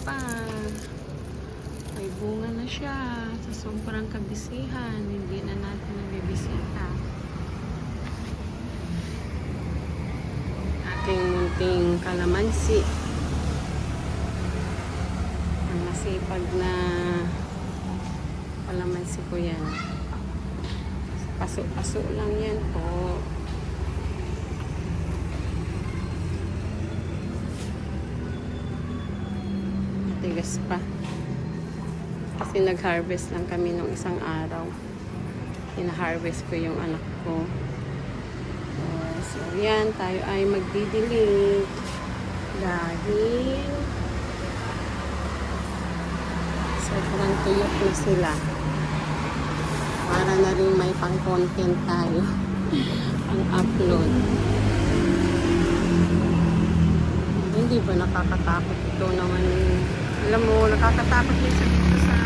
pa. May bunga na siya. Sa sobrang kabisihan, hindi na natin nabibisita. Aking munting kalamansi. Ang masipag na kalamansi ko yan. Paso-paso lang yan po. Matigas pa. Kasi nag-harvest lang kami nung isang araw. Hina-harvest ko yung anak ko. So, yan. Tayo ay magdidilig. Dahil sobrang tuyot na sila. Para na rin may pang-content tayo. Pang-upload. Hindi ba nakakatakot ito naman? Alam mo, nakakatakot minsan dito sa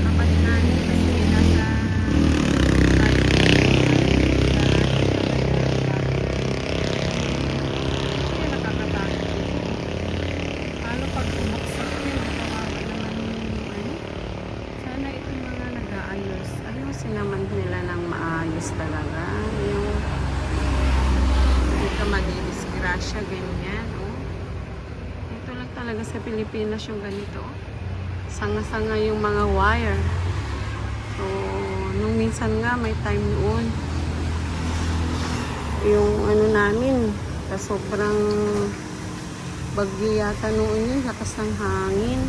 kapatid namin kasi nasa kaya nakakatakot dito. Paano pag umaksak yun? Kawawa naman yung sana itong mga nag-aayos. Ayusin naman nila ng maayos talaga. Yung hindi ka madidisgrasya, ganyan. Talaga sa Pilipinas yung ganito. Sanga-sanga yung mga wire. So, nung minsan nga may time noon yung ano namin sa sobrang bagyo yata noon yun, lakas ng hangin.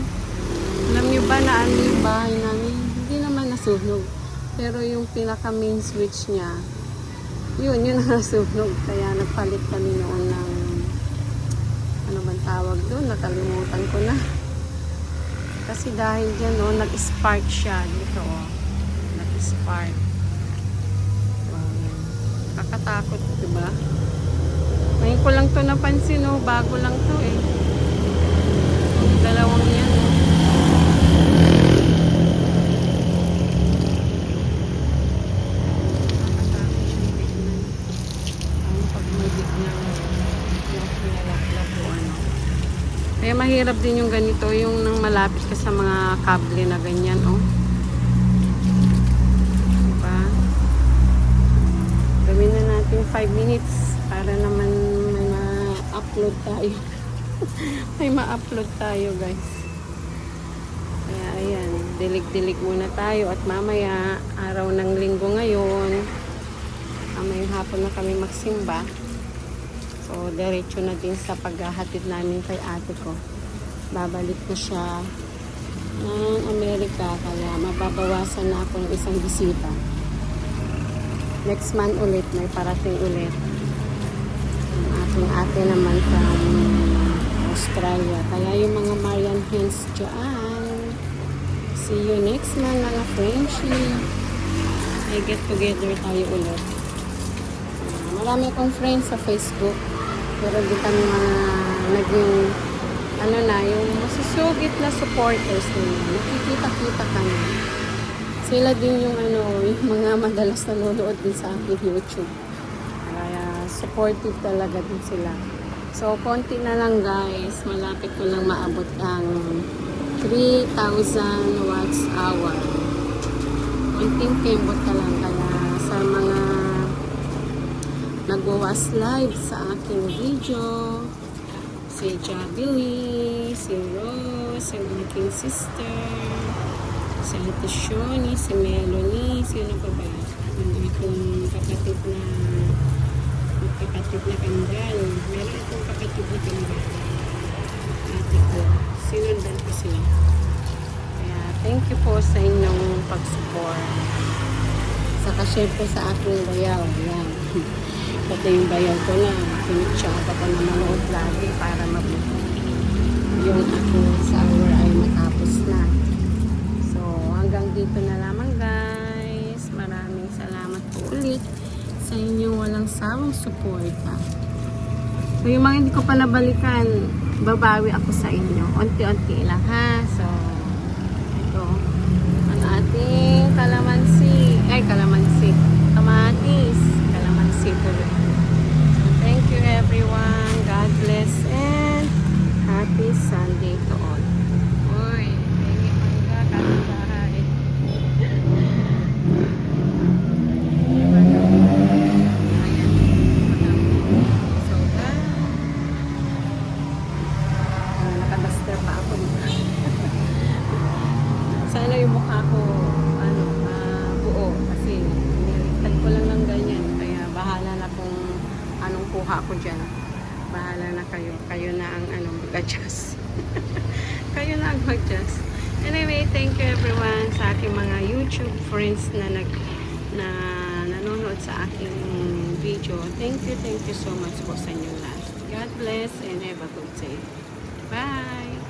Alam nyo ba na ano yung bahay namin? Hindi naman nasunog. Pero yung pinaka main switch niya, yun nasunog. Kaya nagpalit kami noon ng ano bang tawag doon, nakalimutan ko na. Kasi dahil dyan, no, nag-spark siya dito, oh. Nag-spark. Kakatakot, diba? Ngayon ko lang to napansin, no, bago lang to, eh. Yung dalawang yan, no. Kakatakot siya tignan. Ang pag-mabit ng pinalaklap o ano. Kaya mahirap din yung ganito, yung nang malapit ka sa mga kable na ganyan, oh. Diba? Gawin na natin 5 minutes para naman may ma-upload tayo. May ma-upload tayo, guys. Kaya ayan, dilig-dilig muna tayo at mamaya, araw ng linggo ngayon, mamayang hapon na kami magsimba. So, diretso na din sa paghahatid namin kay ate ko. Babalik na siya ng Amerika, kaya mababawasan na ako ng isang bisita. Next month ulit, may parating ulit. Ang ating ate naman from Australia. Kaya yung mga Marian Hens dyan. See you next month, mga friendship. Ay get together tayo ulit. Marami akong friends sa Facebook. Pero di kami mga naging ano na, yung masusugit na supporters nila. Nakikita-kita kami. Sila din yung ano, yung mga madalas nanonood din sa aking YouTube. Kaya supportive talaga din sila. So, konti na lang guys. Malapit ko lang maabot ang 3,000 watts hour. Konting kembot ka lang. Kaya sa mga nagwawas live sa aking video, si Jabili, si Rose, yung aking sister, si Ate Shoni, si Melanie, sino pa ba? Yung akong kapatid na kandal. Meron akong kapatid na kandal. Ate ko. Sinundan ko sila. Kaya thank you po sa inyong pag-support. Saka syempre sa aking bayaw. Yan. Pati yung bayaw ko na. Pinitsaka ko na manood lagi para mabuti. Yung aking sour ay matapos na. So hanggang dito na lamang guys. Maraming salamat po ulit sa inyong walang sawang suporta. So yung mga hindi ko pa nabalikan, babawi ako sa inyo. Unti-unti lang ha. So ito ang ating kalamansi, kamatis, kalamansi tuloy. So thank you everyone. God bless and happy Sunday to all. vlogger pa ako. Sana yung mukha ko, buo. Kasi, nilitan ko lang ng ganyan. Kaya, bahala na kung anong kuha ko dyan. Bahala na kayo. Kayo na ang mag-adjust. Kayo na ang mag-adjust. Anyway, thank you everyone sa aking mga YouTube friends na nanonood sa aking video. Thank you so much po sa inyo lahat. God bless and have a good day. Bye!